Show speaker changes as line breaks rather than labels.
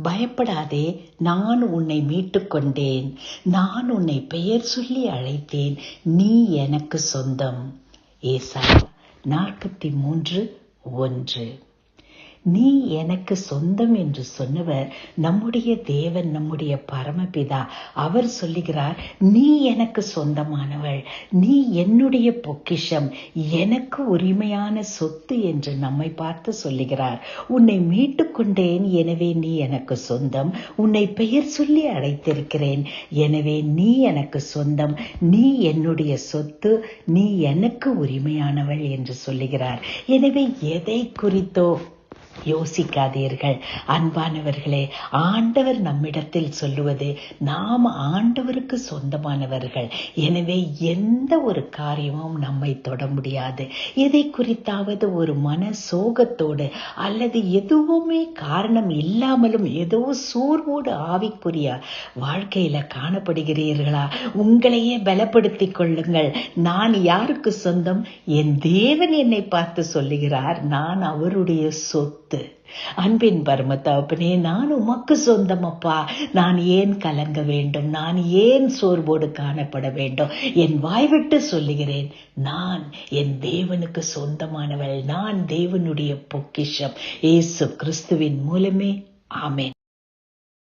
பயப்படாதே, நான் உன்னை மீட்டுக் கொண்டேன். நான் உன்னை பெயர் சொல்லி அழைத்தேன். நீ எனக்கு சொந்தம். ஏசாயா 43:1. நீ எனக்கு சொந்தம் என்று சொன்னவர் நம்முடைய தேவன், நம்முடைய பரமபிதா. அவர் சொல்லுகிறார், நீ எனக்கு சொந்தமானவள், நீ என்னுடைய பொக்கிஷம், எனக்கு உரிமையான சொத்து என்று நம்மை பார்த்து சொல்லுகிறார். உன்னை மீட்டுக் கொண்டேன், எனவே நீ எனக்கு சொந்தம். உன்னை பெயர் சொல்லி அழைத்திருக்கிறேன், எனவே நீ எனக்கு சொந்தம். நீ என்னுடைய சொத்து, நீ எனக்கு உரிமையானவள் என்று சொல்லுகிறார். எனவே எதை குறித்தோ யோசிக்காதீர்கள் அன்பானவர்களே. ஆண்டவர் நம்மிடத்தில் சொல்லுவது, நாம் ஆண்டவருக்கு சொந்தமானவர்கள். எனவே எந்த ஒரு காரியமும் நம்மை தொட முடியாது. எதை குறித்தாவது ஒரு மன சோகத்தோடு அல்லது எதுவுமே காரணம் இல்லாமலும் ஏதோ சோர்வோடு ஆவிக்குரிய வாழ்க்கையில காணப்படுகிறீர்களா? உங்களையே பலப்படுத்திக் கொள்ளுங்கள். நான் யாருக்கு சொந்தம்? என் தேவன் என்னை பார்த்து சொல்லுகிறார், நான் அவருடைய சொத்து. அன்பின் பரம தகப்பனே, நான் உமக்கு சொந்தம் அப்பா. நான் ஏன் கலங்க வேண்டும்? நான் ஏன் சோர்வோடு காணப்பட வேண்டும்? என் வாய்விட்டு சொல்லுகிறேன், நான் என் தேவனுக்கு சொந்தமானவள். நான் தேவனுடைய பொக்கிஷம். இயேசு கிறிஸ்துவின் மூலமே. ஆமென்.